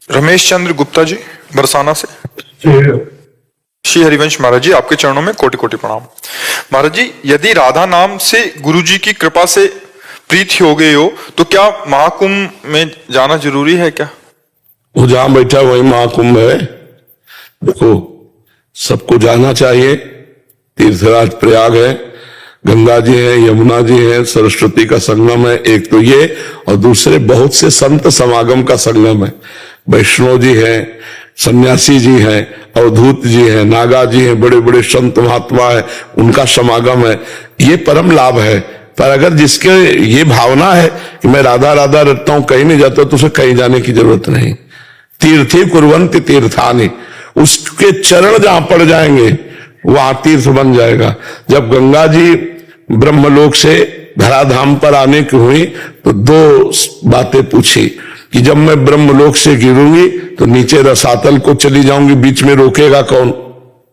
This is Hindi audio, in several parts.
रमेश चंद्र गुप्ता जी बरसाना से। श्री हरिवंश महाराज जी, आपके चरणों में कोटि कोटि प्रणाम। महाराज जी, यदि राधा नाम से गुरु जी की कृपा से प्रीति हो गई हो तो क्या महाकुंभ में जाना जरूरी है क्या? वो जहां बैठा वही महाकुंभ है। देखो, सबको जाना चाहिए। तीर्थराज प्रयाग है, गंगा जी है, यमुना जी है, सरस्वती का संगम है, एक तो ये, और दूसरे बहुत से संत समागम का संगम है। वैष्णव जी है, सन्यासी जी है, अवधूत जी है, नागा जी है, बड़े बड़े संत महात्मा है, उनका समागम है। ये परम लाभ है। पर अगर जिसके ये भावना है कि मैं राधा राधा रटता हूं, कहीं नहीं जाता, तो उसे कहीं जाने की जरूरत नहीं। तीर्थी कुर्वन्ति तीर्थानि, उसके चरण जहां पड़ जाएंगे वहां तीर्थ बन जाएगा। जब गंगा जी ब्रह्मलोक से धराधाम पर आने की हुई तो दो बातें पूछी कि जब मैं ब्रह्मलोक से गिरूंगी तो नीचे रसातल को चली जाऊंगी, बीच में रोकेगा कौन?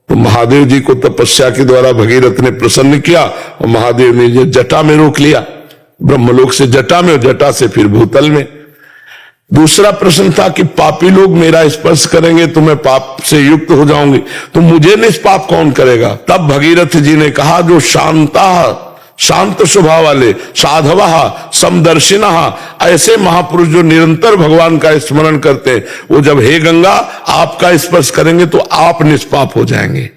तो महादेव जी को तपस्या के द्वारा भगीरथ ने प्रसन्न किया और महादेव ने ये जटा में रोक लिया। ब्रह्मलोक से जटा में और जटा से फिर भूतल में। दूसरा प्रश्न था कि पापी लोग मेरा स्पर्श करेंगे तो मैं पाप से युक्त हो जाऊंगी, तो मुझे निष्पाप कौन करेगा? तब भगीरथ जी ने कहा जो शांत स्वभाव वाले, साधवा समदर्शिना, ऐसे महापुरुष जो निरंतर भगवान का स्मरण करते हैं, वो जब हे गंगा आपका स्पर्श करेंगे तो आप निष्पाप हो जाएंगे।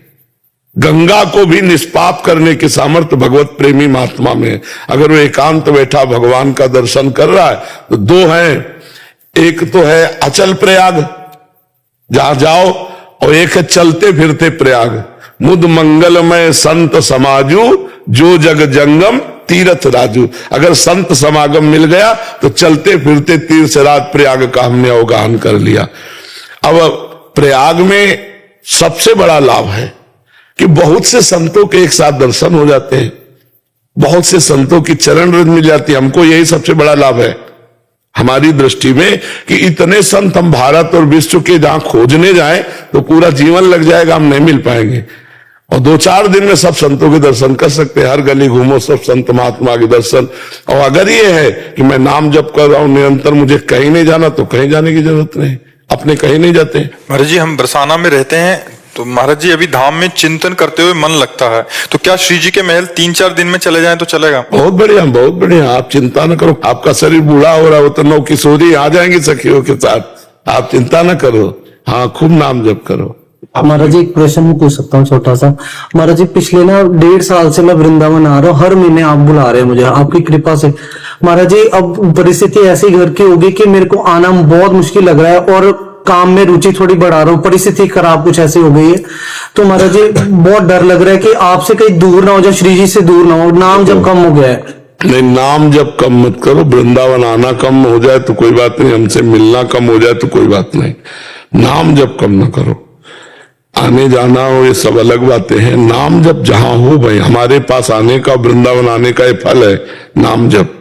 गंगा को भी निष्पाप करने की सामर्थ्य भगवत प्रेमी महात्मा में। अगर वो एकांत बैठा भगवान का दर्शन कर रहा है तो दो हैं, एक तो है अचल प्रयाग जहां जाओ, और एक है चलते फिरते प्रयाग। मुद मंगलमय संत समाजू जो जग जंगम तीर्थ राजू। अगर संत समागम मिल गया तो चलते फिरते तीर्थराज प्रयाग का हमने अवगाहन कर लिया। अब प्रयाग में सबसे बड़ा लाभ है कि बहुत से संतों के एक साथ दर्शन हो जाते हैं, बहुत से संतों की चरण रज मिल जाती है। हमको यही सबसे बड़ा लाभ है हमारी दृष्टि में कि इतने संत हम भारत और विश्व के जहां खोजने जाएं तो पूरा जीवन लग जाएगा, हम नहीं मिल पाएंगे। और 2-4 दिन में सब संतों के दर्शन कर सकते हैं। हर गली घूमो, सब संत महात्मा के दर्शन। और अगर ये है कि मैं नाम जप कर रहा हूं निरंतर, मुझे कहीं नहीं जाना, तो कहीं जाने की जरूरत नहीं, अपने कहीं नहीं जाते। महाराज जी, हम बरसाना में रहते हैं तो महाराज जी अभी धाम में चिंतन करते हुए मन लगता है, तो क्या श्री जी के महल 3-4 दिन में चले जाएं तो चलेगा? बहुत बढ़िया, बहुत बढ़िया। आप चिंता न करो, आपका शरीर बूढ़ा हो रहा हो तो 9 किशोरी आ जाएंगी सखियों के साथ, आप चिंता न करो। हाँ, खूब नाम जप करो। महाराज जी, एक प्रश्न मैं पूछ सकता हूँ छोटा सा? महाराज जी, पिछले 1.5 साल से मैं वृंदावन आ रहा हूँ, हर महीने आप बुला रहे हैं मुझे आपकी कृपा से। महाराज जी, अब परिस्थिति ऐसी घर की होगी कि मेरे को आना बहुत मुश्किल लग रहा है और काम में रुचि थोड़ी बढ़ा रहा हूँ, परिस्थिति खराब कुछ ऐसी हो गई है। तो महाराज जी बहुत डर लग रहा है कि आपसे कहीं दूर ना हो जाए, श्री जी से दूर ना हो। नाम जब कम हो गया है। नहीं, नाम जब कम मत करो। वृंदावन आना कम हो जाए तो कोई बात नहीं, हमसे मिलना कम हो जाए तो कोई बात नहीं। नाम जब कम न करो। आने जाना हो ये सब अलग बातें हैं। नाम जब जहां हो भाई, हमारे पास आने का, वृंदावन आने का ये फल है नाम जप।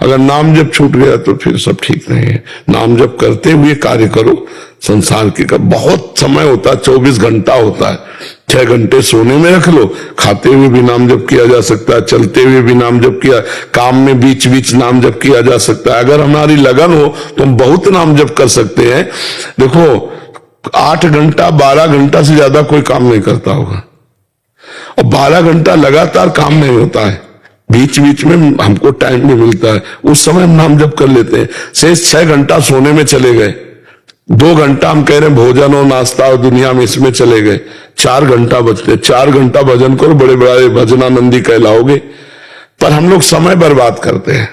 अगर नाम जप छूट गया तो फिर सब ठीक नहीं है। नाम जप करते हुए कार्य करो। संसार के बहुत समय होता है, 24 घंटा होता है। 6 घंटे सोने में रख लो, खाते हुए भी नाम जप किया जा सकता है, चलते हुए भी नाम जप किया, काम में बीच बीच नाम जप किया जा सकता है। अगर हमारी लगन हो तो हम बहुत नाम जप कर सकते हैं। देखो, 8 घंटा 12 घंटा से ज्यादा कोई काम नहीं करता होगा, और 12 घंटा लगातार काम नहीं होता है। बीच बीच में हमको टाइम भी मिलता है, उस समय हम नाम जप कर लेते हैं। शेष 6 घंटा सोने में चले गए, 2 घंटा हम कह रहे हैं भोजन और नाश्ता और दुनिया में इसमें चले गए, 4 घंटा बचते। 4 घंटा भजन करो, बड़े बड़े भजनानंदी कहलाओगे। पर हम लोग समय बर्बाद करते हैं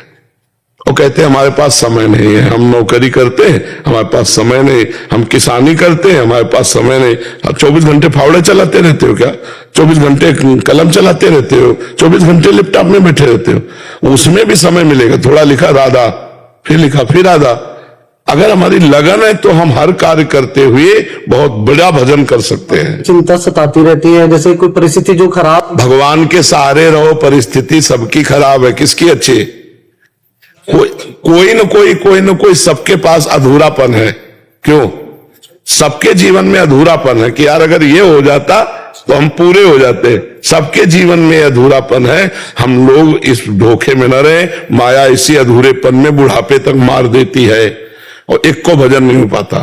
और कहते हैं हमारे पास समय नहीं है। हम नौकरी करते हैं, हमारे पास समय नहीं। हम किसानी करते हैं, हमारे पास समय नहीं। आप 24 घंटे फावड़े चलाते रहते हो क्या? 24 घंटे कलम चलाते रहते हो? 24 घंटे लैपटॉप में बैठे रहते हो? उसमें भी समय मिलेगा। थोड़ा लिखा राधा, फिर लिखा फिर राधा। अगर हमारी लगन है तो हम हर कार्य करते हुए बहुत बड़ा भजन कर सकते हैं। चिंता सताती रहती है, जैसे कोई परिस्थिति जो खराब। भगवान के सहारे रहो। परिस्थिति सबकी खराब है, किसकी अच्छी? कोई न कोई सबके पास अधूरापन है। क्यों? सबके जीवन में अधूरापन है कि यार अगर ये हो जाता तो हम पूरे हो जाते। सबके जीवन में अधूरापन है। हम लोग इस धोखे में न रहे। माया इसी अधूरेपन में बुढ़ापे तक मार देती है और एक को भजन नहीं हो पाता।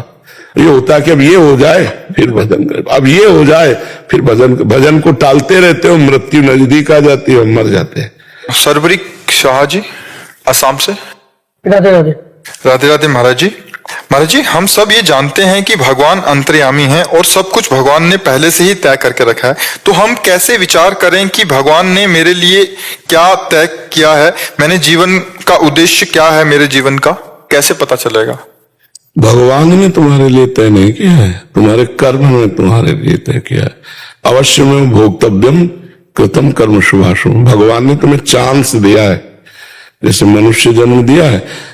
ये होता है कि अब ये हो जाए फिर भजन करें, अब ये हो जाए फिर भजन, भजन को टालते रहते हो, मृत्यु नजदीक आ जाती है, मर जाते हैं। सरवरी शाह जी असम से। राधे राधे। राधे राधे महाराज जी। महाराज जी, हम सब ये जानते हैं कि भगवान अंतर्यामी हैं और सब कुछ भगवान ने पहले से ही तय करके रखा है, तो हम कैसे विचार करें कि भगवान ने मेरे लिए क्या तय किया है, मैंने जीवन का उद्देश्य क्या है, मेरे जीवन का कैसे पता चलेगा? भगवान ने तुम्हारे लिए तय नहीं किया है, तुम्हारे कर्म ने तुम्हारे लिए तय किया है। अवश्य में भोक्तव्यम कृतम कर्म शुभाशुभ। भगवान ने तुम्हें चांस दिया है, जैसे मनुष्य जन्म दिया है।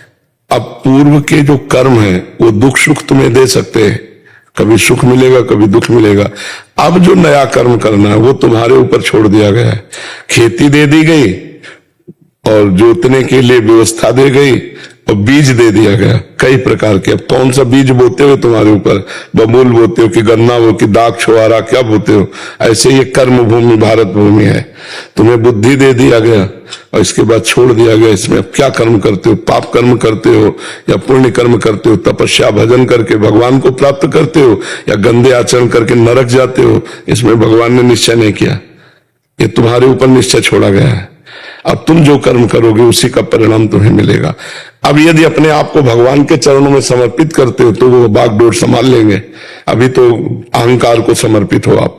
अब पूर्व के जो कर्म है वो दुख सुख तुम्हें दे सकते हैं, कभी सुख मिलेगा कभी दुख मिलेगा। अब जो नया कर्म करना है वो तुम्हारे ऊपर छोड़ दिया गया है। खेती दे दी गई और जोतने के लिए व्यवस्था दे गई और बीज दे दिया गया कई प्रकार के। अब कौन सा बीज बोते हो तुम्हारे ऊपर, बबूल बोते हो कि गन्ना हो कि दाग छुआरा, क्या बोते हो? ऐसे ये कर्म भूमि भारत भूमि है। तुम्हें बुद्धि दे दिया गया और इसके बाद छोड़ दिया गया। इसमें अब क्या कर्म करते हो, पाप कर्म करते हो या पुण्य कर्म करते हो, तपस्या भजन करके भगवान को प्राप्त करते हो या गंदे आचरण करके नरक जाते हो, इसमें भगवान ने निश्चय नहीं किया, ये तुम्हारे ऊपर निश्चय छोड़ा गया है। अब तुम जो कर्म करोगे उसी का परिणाम तुम्हें मिलेगा। अब यदि अपने आप को भगवान के चरणों में समर्पित करते हो तो वो बागडोर संभाल लेंगे। अभी तो अहंकार को समर्पित हो आप,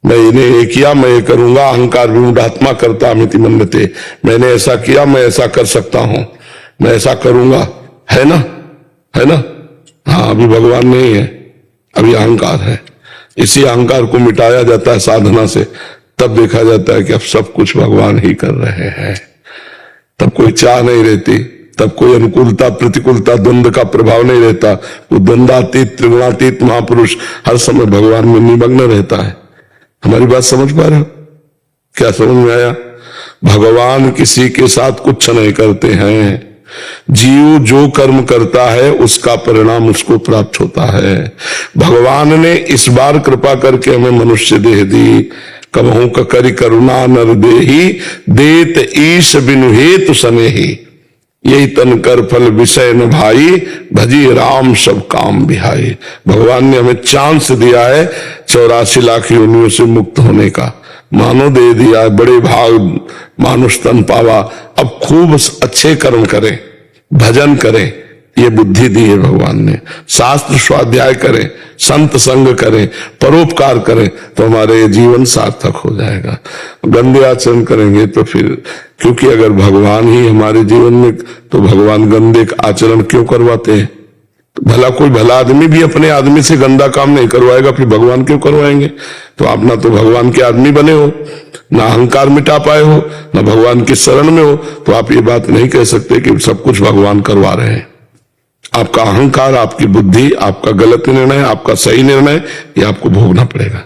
मैं इन्हें ये किया मैं ये करूंगा, अहंकार विमूढ़ात्मा करता अमिति मन्यते, मैंने ऐसा किया मैं ऐसा कर सकता हूं, मैं ऐसा करूंगा, है ना, है ना? हाँ, अभी भगवान नहीं है, अभी अहंकार है। इसी अहंकार को मिटाया जाता है साधना से, तब देखा जाता है कि अब सब कुछ भगवान ही कर रहे हैं। तब कोई चाह नहीं रहती, तब कोई अनुकूलता प्रतिकूलता द्वंद्व का प्रभाव नहीं रहता। वो द्वंद्वातीत त्रिगुणातीत महापुरुष हर समय भगवान में निमग्न रहता है। हमारी बात समझ पा रहे हो? क्या समझ में आया? भगवान किसी के साथ कुछ नहीं करते हैं। जीव जो कर्म करता है उसका परिणाम उसको प्राप्त होता है। भगवान ने इस बार कृपा करके हमें मनुष्य देह दी। कबहू करी करुणा नर देही, देत ईश बिनु हेतु सनेही, यही तन कर फल विषय न भाई, भजी राम सब काम बिहाई। भगवान ने हमें चांस दिया है 84 लाख योनियों से मुक्त होने का, मानो दे दिया है, बड़े भाग मानुष तन पावा। अब खूब अच्छे कर्म करें, भजन करें, ये बुद्धि दी है भगवान ने। शास्त्र स्वाध्याय करें, संत संग करें, परोपकार करें तो हमारे जीवन सार्थक हो जाएगा। गंदे आचरण करेंगे तो फिर, क्योंकि अगर भगवान ही हमारे जीवन में, तो भगवान गंदे आचरण क्यों करवाते हैं? भला कोई भला आदमी भी अपने आदमी से गंदा काम नहीं करवाएगा, फिर भगवान क्यों करवाएंगे? तो आप ना तो भगवान के आदमी बने हो, ना अहंकार मिटा पाए हो, ना भगवान की शरण में हो, तो आप ये बात नहीं कह सकते कि सब कुछ भगवान करवा रहे हैं। आपका अहंकार, आपकी बुद्धि, आपका गलत निर्णय, आपका सही निर्णय, ये आपको भोगना पड़ेगा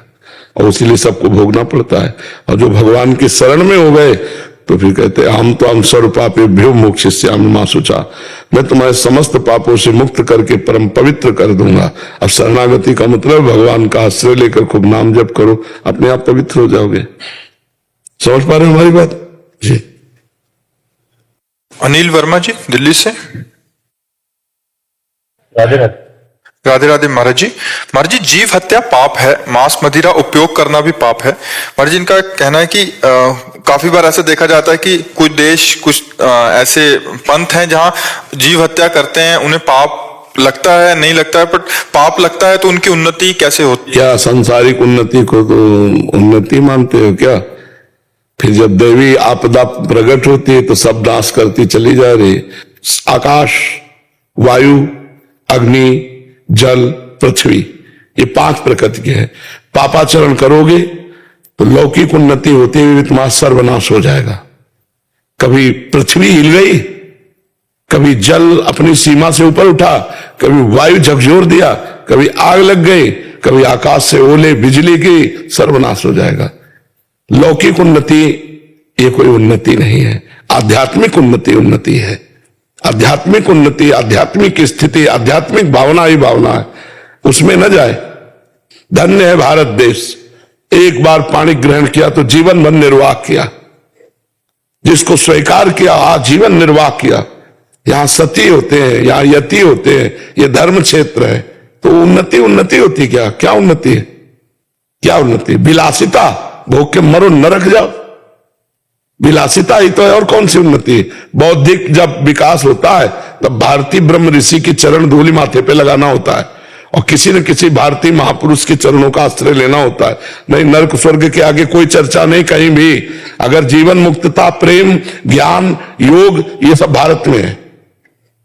और इसीलिए सबको भोगना पड़ता है। और जो भगवान की शरण में हो गए तो फिर कहते हैं हम तो हम सर्व पापेभ्यो मोक्षयिष्यामि मा शुचा, मैं तुम्हारे समस्त पापों से मुक्त करके परम पवित्र कर दूंगा। अब शरणागति का मतलब भगवान का आश्रय लेकर खूब नाम जप करो, अपने आप पवित्र हो जाओगे। समझ पा रहे हो हमारी बात जी? अनिल वर्मा जी दिल्ली से। राधे राधे। राधे राधे महाराज जी। महाराज जी, जीव हत्या पाप है, मांस मदिरा उपयोग करना भी पाप है। महाराज जी, इनका कहना है कि काफी बार ऐसा देखा जाता है कि कुछ देश, कुछ ऐसे पंथ हैं जहां जीव हत्या करते हैं, उन्हें पाप लगता है, नहीं लगता है, बट पाप लगता है, तो उनकी उन्नति कैसे होती है? क्या सांसारिक उन्नति को तो उन्नति मानते हो क्या? फिर जब दैवी आपदा प्रकट होती है तो सब नाश करती चली जा रही। आकाश, वायु, अग्नि, जल, पृथ्वी, ये 5 प्रकृति के हैं। पापाचरण करोगे तो लौकिक उन्नति होती हुई तुम्हारा सर्वनाश हो जाएगा। कभी पृथ्वी हिल गई, कभी जल अपनी सीमा से ऊपर उठा, कभी वायु झकझोर दिया, कभी आग लग गई, कभी आकाश से ओले बिजली की, सर्वनाश हो जाएगा। लौकिक उन्नति ये कोई उन्नति नहीं है, आध्यात्मिक उन्नति उन्नति है। आध्यात्मिक उन्नति, आध्यात्मिक स्थिति, आध्यात्मिक भावना ही भावना है, उसमें न जाए। धन्य है भारत देश, एक बार पानी ग्रहण किया तो जीवन भर निर्वाह किया, जिसको स्वीकार किया आजीवन निर्वाह किया। यहां सती होते हैं, यहां यति होते हैं, ये धर्म क्षेत्र है, तो उन्नति उन्नति होती क्या? क्या उन्नति है? क्या उन्नति? विलासिता, भोग के मरो नरक जाओ, विलासिता ही तो है, और कौन सी उन्नति है? बौद्धिक जब विकास होता है तब भारतीय ब्रह्म ऋषि की चरण धूलि माथे पे लगाना होता है, और किसी न किसी भारतीय महापुरुष के चरणों का आश्रय लेना होता है। नहीं, नरक स्वर्ग के आगे कोई चर्चा नहीं कहीं भी। अगर जीवन मुक्तता, प्रेम, ज्ञान, योग, ये सब भारत में है,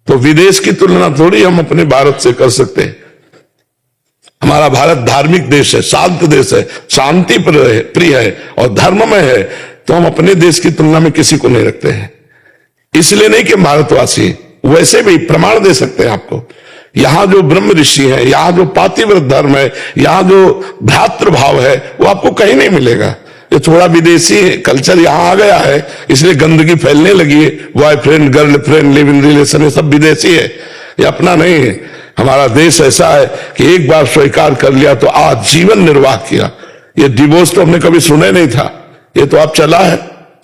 तो विदेश की तुलना थोड़ी हम अपने भारत से कर सकते हैं। हमारा भारत धार्मिक देश है, शांत देश है, शांति प्रिय है और धर्ममय है, तो हम अपने देश की तुलना में किसी को नहीं रखते हैं। इसलिए नहीं कि भारतवासी, वैसे भी प्रमाण दे सकते हैं आपको। यहां जो ब्रह्म ऋषि है, यहां जो पातिव्रत धर्म है, यहां जो भ्रातृभाव है, वो आपको कहीं नहीं मिलेगा। ये थोड़ा विदेशी कल्चर यहां आ गया है, इसलिए गंदगी फैलने लगी है। Boyfriend, girlfriend, live in relation, ये सब विदेशी है, ये अपना नहीं है। हमारा देश ऐसा है कि एक बार स्वीकार कर लिया तो आज जीवन निर्वाह किया। ये डिवोर्स तो हमने कभी सुना नहीं था, ये तो अब चला है।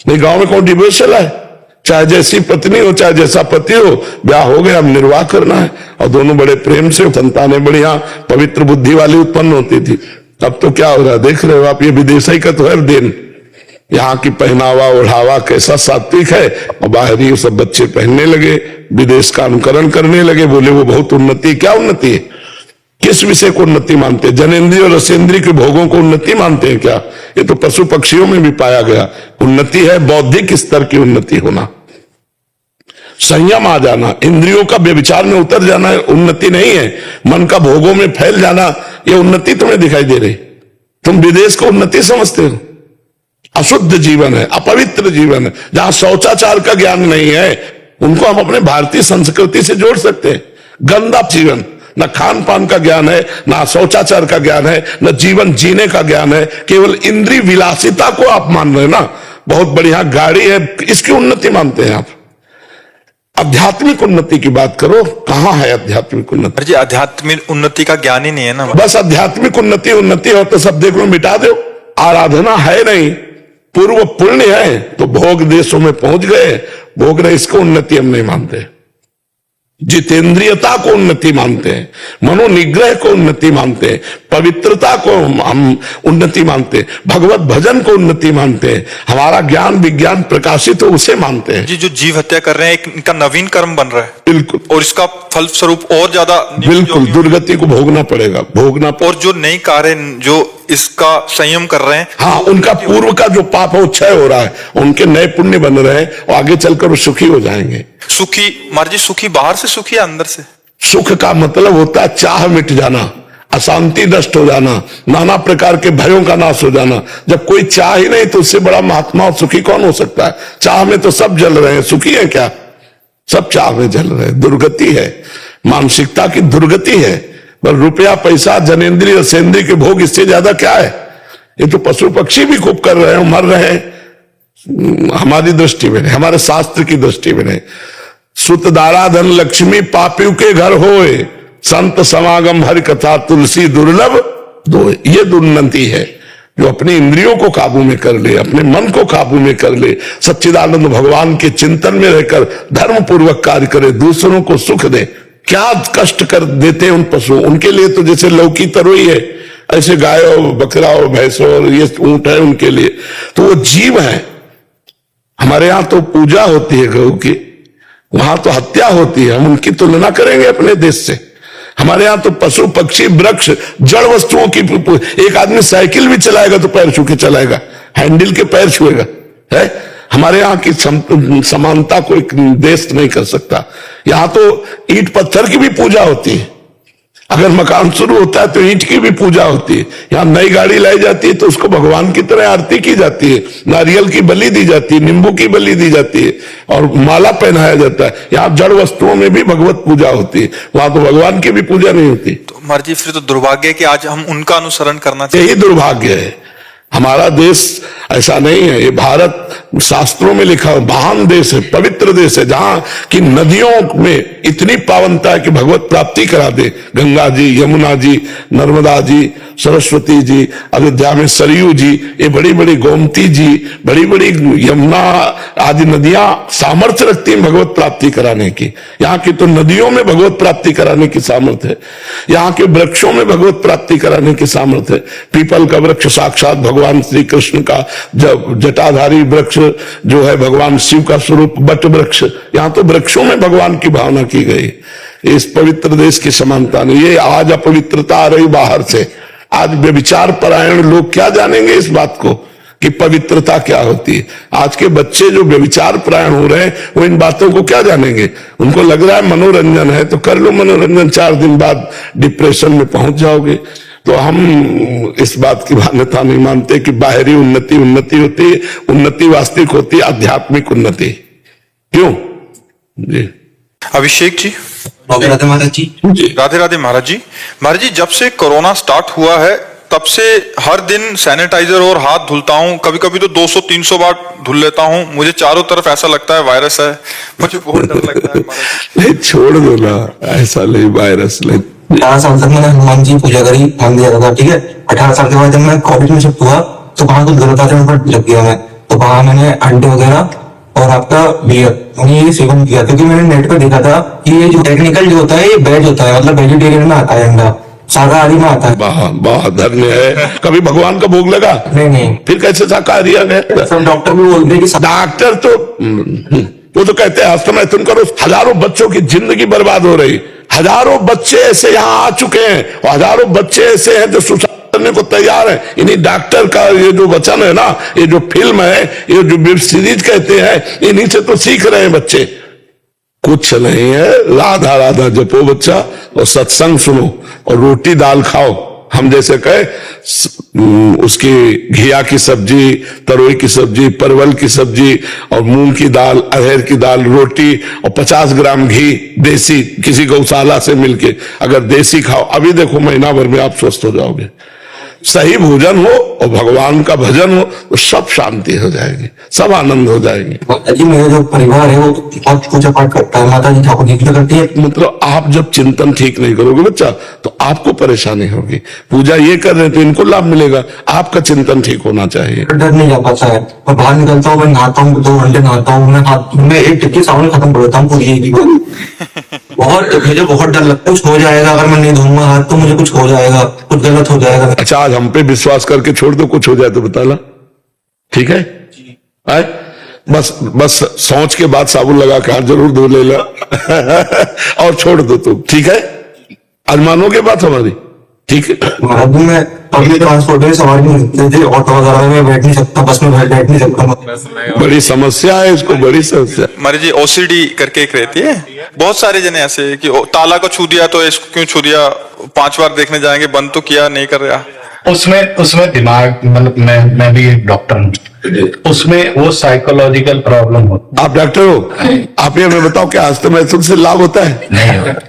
नहीं, गांव में कौन डिवोर्स चला है? चाहे जैसी पत्नी हो, चाहे जैसा पति हो, ब्याह हो गया, अब निर्वाह करना है, और दोनों बड़े प्रेम से, संतानें बढ़िया पवित्र बुद्धि वाली उत्पन्न होती थी। अब तो क्या हो रहा है, देख रहे हो आप, ये विदेशी का तो है दिन। यहाँ की पहनावा ओढ़ावा कैसा सात्विक है, और बाहरी सब बच्चे पहनने लगे, विदेश का अनुकरण करने लगे, बोले वो बहुत उन्नति। क्या उन्नति है? किस विषय को उन्नति मानते हैं? जनेन्द्रिय और रसेंद्रिय के भोगों को उन्नति मानते हैं क्या? ये तो पशु पक्षियों में भी पाया गया। उन्नति है बौद्धिक स्तर की उन्नति होना, संयम आ जाना, इंद्रियों का व्यभिचार में उतर जाना उन्नति नहीं है। मन का भोगों में फैल जाना, ये उन्नति तुम्हें दिखाई दे रही? तुम विदेश को उन्नति समझते हो? अशुद्ध जीवन है, अपवित्र जीवन है, जहां शौचाचार का ज्ञान नहीं है, उनको हम अपने भारतीय संस्कृति से जोड़ सकते हैं। गंदा जीवन, न खान पान का ज्ञान है, न शौचाचार का ज्ञान है, न जीवन जीने का ज्ञान है, केवल इंद्रिय विलासिता को आप मान रहे हैं ना। बहुत बढ़िया गाड़ी है, इसकी उन्नति मानते हैं आप। आध्यात्मिक उन्नति की बात करो, कहां है आध्यात्मिक उन्नति? जी, आध्यात्मिक उन्नति का ज्ञान ही नहीं है ना। बस आध्यात्मिक उन्नति उन्नति हो तो सब देख लो, मिटा दो। आराधना है नहीं, पूर्व पुण्य है, तो भोग देशों में पहुंच गए, भोग रहे, इसको उन्नति हम नहीं मानते। जितेंद्रियता को उन्नति मानते हैं, मनोनिग्रह को उन्नति मानते हैं, पवित्रता को हम उन्नति मानते हैं, भगवत भजन को उन्नति मानते हैं, हमारा ज्ञान विज्ञान प्रकाशित हो उसे मानते हैं। जी, जो जीव हत्या कर रहे हैं, एक इनका नवीन कर्म बन रहा है। बिल्कुल, और इसका फल स्वरूप और ज्यादा बिल्कुल दुर्गति को भोगना पड़ेगा, और जो नई कार्य जो इसका संयम कर रहे हैं, हाँ, उनका पूर्व का जो पाप है वो क्षय हो रहा है, उनके नए पुण्य बन रहे हैं, और आगे चलकर वो सुखी हो जाएंगे। सुखी महाराज, सुखी बाहर से सुखी या अंदर से? सुख का मतलब होता है चाह मिट जाना, अशांति नष्ट हो जाना, नाना प्रकार के भयों का नाश हो जाना। जब कोई चाह ही नहीं तो उससे बड़ा महात्मा और सुखी कौन हो सकता है? चाह में तो सब जल रहे हैं, सुखी है क्या? सब चाह में जल रहे हैं, दुर्गति है, मानसिकता की दुर्गति है। पर रुपया पैसा जनेन्द्रिय रसेंद्रिय के भोग, इससे ज्यादा क्या है? ये तो पशु पक्षी भी खूब कर रहे हैं, मर रहे हैं। हमारी दृष्टि में, हमारे शास्त्र की दृष्टि में नहीं। सुत दारा धन लक्ष्मी पापियों के घर होए, संत समागम हरि कथा तुलसी दुर्लभ दो। ये दुर्नति है, जो अपनी इंद्रियों को काबू में कर ले, अपने मन को काबू में कर ले, सच्चिदानंद भगवान के चिंतन में रहकर धर्म पूर्वक कार्य करे, दूसरों को सुख दे। क्या कष्ट कर देते हैं उन पशुओं, उनके लिए तो जैसे लौकी तरोई है, ऐसे गाय और बकरा और भैंसों और ये ऊंट है उनके लिए, तो वो जीव है। हमारे यहां तो पूजा होती है गौ की, वहां तो हत्या होती है। हम उनकी तुलना करेंगे अपने देश से? हमारे यहां तो पशु पक्षी वृक्ष जड़ वस्तुओं की, एक आदमी साइकिल भी चलाएगा तो पैर छू के चलाएगा, हैंडल के पैर छुएगा है। हमारे यहाँ की समानता कोई देश नहीं कर सकता। यहां तो ईंट पत्थर की भी पूजा होती है, अगर मकान शुरू होता है तो ईंट की भी पूजा होती है। यहाँ नई गाड़ी लाई जाती है तो उसको भगवान की तरह आरती की जाती है, नारियल की बलि दी जाती है, नींबू की बलि दी जाती है, और माला पहनाया जाता है। यहाँ जड़ वस्तुओं में भी भगवत पूजा होती है, वहां तो भगवान की भी पूजा नहीं होती। तो महाराज जी, फिर तो दुर्भाग्य है कि आज हम उनका अनुसरण करना चाहिए। यही दुर्भाग्य है। हमारा देश ऐसा नहीं है, ये भारत शास्त्रों में लिखा है महान देश है, पवित्र देश है, जहां की नदियों में इतनी पावनता है कि भगवत प्राप्ति करा दे। गंगा जी, यमुना जी, नर्मदा जी, सरस्वती जी, अयोध्या में सरयू जी, ये बड़ी बड़ी गोमती जी, बड़ी बड़ी यमुना आदि नदियां सामर्थ्य रखती हैं भगवत प्राप्ति कराने की। यहाँ की तो नदियों में भगवत प्राप्ति कराने की सामर्थ्य है, यहाँ के वृक्षों में भगवत प्राप्ति कराने की सामर्थ्य है। पीपल का वृक्ष साक्षात भगवान श्री कृष्ण का जटाधारी वृक्ष जो है भगवान शिव का स्वरूप बट वृक्ष, यहाँ तो वृक्षों में भगवान की भावना की गई। इस पवित्र देश की समानता नहीं, ये आज अपवित्रता आ रही बाहर से। आज व्यभिचार परायण लोग क्या जानेंगे इस बात को कि पवित्रता क्या होती है। आज के बच्चे जो व्यभिचार परायण हो रहे हैं वो इन बातों को क्या जानेंगे। उनको लग रहा है मनोरंजन है तो कर लो मनोरंजन, 4 दिन बाद डिप्रेशन में पहुंच जाओगे। तो हम इस बात की मान्यता नहीं मानते कि बाहरी उन्नति उन्नति होती है, उन्नति वास्तविक होती है आध्यात्मिक उन्नति। क्यों जी? अभिषेक जी। राधे राधे महाराज जी। राधे राधे महाराज जी। महाराज जी, जब से कोरोना स्टार्ट हुआ है तब से हर दिन सैनिटाइजर और हाथ धुलता हूँ, कभी कभी तो 200-300 बार धुल लेता हूँ। मुझे चारों तरफ ऐसा लगता है वायरस है, मुझे बहुत डर लगता है महाराज। नहीं, छोड़ दो ना, ऐसा नहीं, वायरस नहीं। 18 साल तक मैंने हनुमान जी पूजा करी, ध्यान दिया था, ठीक है। 18 साल के बाद जब मैं कॉलेज में शिफ्ट हुआ तो वहां कुछ गलत आदतों पर लग गया मैं, तो वहां मैंने अंडे वगैरह और आपका बियर ये सेवन किया, क्योंकि मैंने नेट पर देखा था कि ये जो टेक्निकल जो होता है ये वेज होता है, मतलब वेजिटेरियन में आता है अंडा, शाकाहारी में आता है। बहुत धन्य है। कभी भगवान का भोग लगा? नहीं। फिर कैसे शाकाहारी आ गए? सब डॉक्टर भी बोलते हैं कि डॉक्टर तो वो तो कहते हैं हस्तमैथुन करो, हजारों बच्चों की जिंदगी बर्बाद हो रही। हजारों बच्चे ऐसे यहाँ आ चुके हैं और हजारों बच्चे ऐसे हैं जो सुसाइड करने को तैयार है। इन्हीं डॉक्टर का ये जो वचन है ना, ये जो फिल्म है, ये जो वेब सीरीज कहते हैं, इन्हीं से तो सीख रहे हैं बच्चे। कुछ नहीं है, राधा राधा जपो बच्चा और सत्संग सुनो और रोटी दाल खाओ। हम जैसे कहे उसकी घिया की सब्जी, तरोई की सब्जी, परवल की सब्जी और मूंग की दाल, अरहर की दाल, रोटी और 50 ग्राम घी देसी किसी गौशाला से मिलके अगर देसी खाओ, अभी देखो महीना भर में आप स्वस्थ हो जाओगे। सही भोजन हो और भगवान का भजन हो तो सब शांति हो जाएगी, सब आनंद हो जाएगी। जी मेरा जो परिवार है वो बहुत पूजा पाठ करता है, माता जी ठाकुर जी पूजा करती है। मतलब आप जब चिंतन ठीक नहीं करोगे बच्चा तो आपको परेशानी होगी। पूजा ये कर रहे हैं तो इनको लाभ मिलेगा, आपका चिंतन ठीक होना चाहिए। डर नहीं जा पाता है, मैं बाहर निकलता हूँ, मैं नहाता हूँ, 2 घंटे नहाता हूँ, मैं हाथ में 1 टिक्की साबुन खत्म कर देता हूँ पूरी एक बार। मुझे बहुत डर लगता है कुछ हो जाएगा, अगर मैं नहीं धोऊंगा हाथ तो मुझे कुछ हो जाएगा, कुछ गलत हो जाएगा। अच्छा, आज हम पे विश्वास करके छोड़ दो, कुछ हो जाए तो बताना, ठीक है? आए? बस सोच के बाद साबुन लगा के हाथ जरूर धो लेना और छोड़ दो तुम, ठीक है? आज मानोगे बात हमारी, ठीक है? महाराज मैं पब्लिक ट्रांसपोर्ट में सवारी नहीं सकते थे, ऑटो वगैरह में बैठ नहीं सकता, बस में बैठ नहीं सकता। बड़ी समस्या है इसको, बड़ी समस्या। महाराज जी, ओसीडी करके एक रहती है, बहुत सारे जने ऐसे कि ताला को छू दिया तो इसको क्यों छू दिया, 5 बार देखने जाएंगे, बंद तो किया नहीं कर रहा। उसमें दिमाग, मतलब मैं भी एक डॉक्टर हूँ, उसमें वो साइकोलॉजिकल प्रॉब्लम होती आप डॉक्टर हो, आप ये हमें बताओ क्या हस्तमैथुन से लाभ होता है?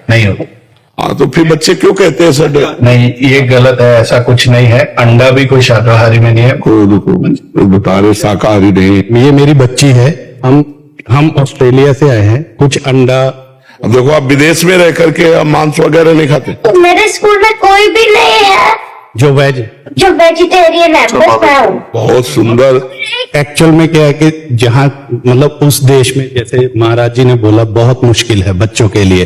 नहीं होता। हाँ, तो फिर बच्चे क्यों कहते हैं सर? नहीं, ये गलत है, ऐसा कुछ नहीं है। अंडा भी कोई शाकाहारी में नहीं है। को बता रहे शाकाहारी नहीं। ये मेरी बच्ची है, हम ऑस्ट्रेलिया से आए हैं। कुछ अंडा, अब देखो आप विदेश में रह करके आप मांस वगैरह नहीं खाते? मेरे स्कूल में कोई भी नहीं है जो वेजिटेरियन है, बस मैं हूँ। बहुत सुंदर। एक्चुअल में क्या है कि जहाँ मतलब उस देश में, जैसे महाराज जी ने बोला, बहुत मुश्किल है बच्चों के लिए,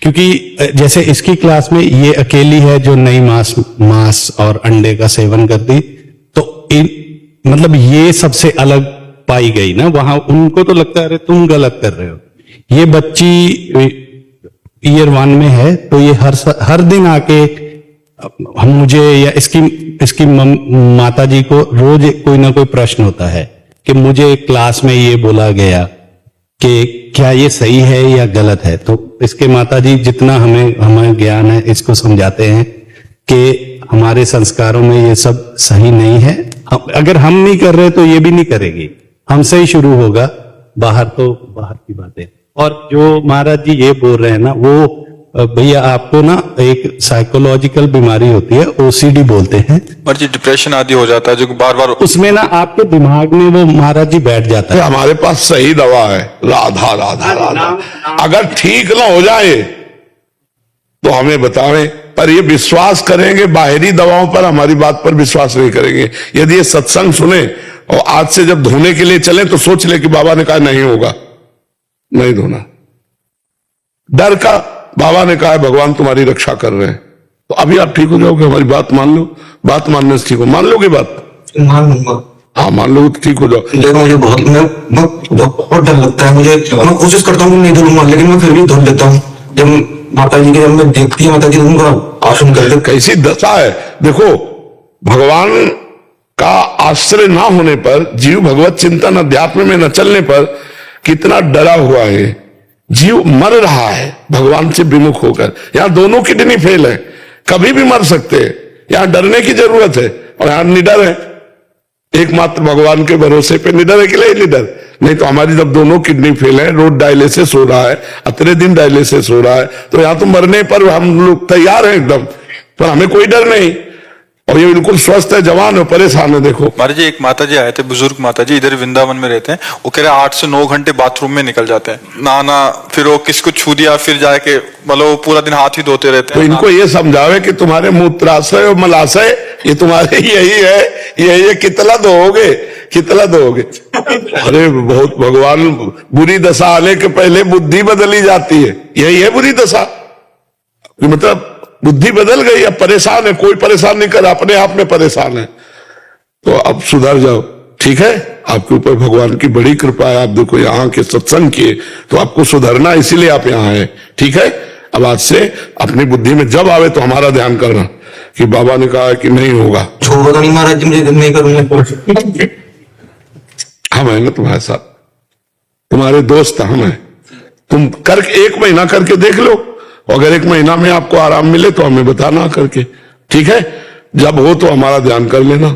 क्योंकि जैसे इसकी क्लास में ये अकेली है जो नई मांस और अंडे का सेवन करती, तो मतलब ये सबसे अलग पाई गई ना वहां। उनको तो लगता है अरे तुम गलत कर रहे हो। ये बच्ची ईयर 1 में है, तो ये हर दिन आके हम मुझे या इसकी माता जी को रोज कोई ना कोई प्रश्न होता है कि मुझे क्लास में ये बोला गया कि क्या ये सही है या गलत है। तो इसके माता जी जितना हमें ज्ञान है इसको समझाते हैं कि हमारे संस्कारों में ये सब सही नहीं है। अगर हम नहीं कर रहे तो ये भी नहीं करेगी, हमसे ही शुरू होगा, बाहर तो बाहर की बातें। और जो महाराज जी ये बोल रहे हैं ना, वो भैया आपको ना एक साइकोलॉजिकल बीमारी होती है, ओसीडी बोलते हैं। महाराज जी डिप्रेशन आदि हो जाता है जो बार बार उसमें ना आपके दिमाग में वो महाराज जी बैठ जाता है। हमारे पास सही दवा है, राधा राधा राधा। अगर ठीक ना हो जाए तो हमें बतावें, पर ये विश्वास करेंगे बाहरी दवाओं पर, हमारी बात पर विश्वास नहीं करेंगे। यदि ये सत्संग सुने और आज से जब धोने के लिए चले तो सोच ले कि बाबा ने कहा नहीं होगा, नहीं धोना। डर का बाबा ने कहा है भगवान तुम्हारी रक्षा कर रहे हैं, तो अभी आप ठीक हो जाओगे। हमारी बात मान लो, बात मानने से ठीक हो। मान लोगे बात? मान लूंगा। हाँ मान लो तो ठीक हो जाओ। देखो मुझे बहुत डर लगता है। मैं कोशिश करता हूँ नहीं धुलूंगा, लेकिन मैं फिर भी धुल लेता हूँ। जब माता जी के जब मैं देखती है माता जी उनका आसन कर दे। कैसी दशा है देखो, भगवान का आश्रय ना होने पर, जीव भगवत चिंतन अध्यात्म में न चलने पर कितना डरा हुआ है। जीव मर रहा है भगवान से विमुख होकर। यहां दोनों किडनी फेल है, कभी भी मर सकते हैं। यहां डरने की जरूरत है और यहां निडर है, एकमात्र भगवान के भरोसे पे निडर है कि नहीं निडर? नहीं तो हमारी जब दोनों किडनी फेल है, रोज डायलिसिस हो रहा है, अतरे दिन डायलिसिस हो रहा है, तो यहां तो मरने पर हम लोग तैयार हैं एकदम, पर हमें कोई डर नहीं। और ये बिल्कुल स्वस्थ है, जवान है, परेशान है। देखो महाराज जी एक माता जी आए थे, बुजुर्ग माता जी, इधर वृंदावन में रहते हैं। वो कह रहे 8 से 9 घंटे बाथरूम में निकल जाते हैं, नहाना, फिर वो किसको छू दिया, फिर जाके मतलब वो पूरा दिन हाथ ही धोते रहते तो हैं। इनको ये समझावे कि तुम्हारे मूत्राशय और मलाशय ये तुम्हारे यही है, ये कितना दोगे, कितना दोगे? अरे बहुत भगवान, बुरी दशा आने के पहले बुद्धि बदली जाती है, यही है बुरी दशा। मतलब बुद्धि बदल गई, अब परेशान है, कोई परेशान नहीं कर, अपने आप में परेशान है। तो अब सुधर जाओ, ठीक है? आपके ऊपर भगवान की बड़ी कृपा है। आप देखो यहाँ के सत्संग किए तो आपको सुधरना, इसीलिए आप यहाँ आए, ठीक है? अब आज से अपनी बुद्धि में जब आवे तो हमारा ध्यान करना कि बाबा ने कहा कि नहीं होगा। छोड़ो नहीं महाराज जी, मुझे नहीं करूंगा। हम है ना तुम्हारे साथ, तुम्हारे दोस्त हम हैं। तुम करके 1 महीना करके देख लो, अगर 1 महीना में आपको आराम मिले तो हमें बताना करके, ठीक है? जब हो तो हमारा ध्यान कर लेना,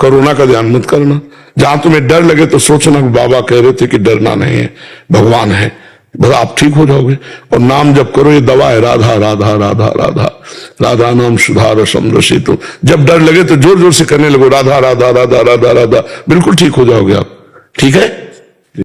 कोरोना का ध्यान मत करना। जहां तुम्हें डर लगे तो सोचना बाबा कह रहे थे कि डरना नहीं है, भगवान है, बस आप ठीक हो जाओगे। और नाम जब करो, ये दवा है, राधा राधा राधा राधा, राधा नाम सुधा रसम रसितु। जब डर लगे तो जोर जोर से करने लगो, राधा राधा राधा राधा राधा, बिल्कुल ठीक हो जाओगे आप, ठीक है?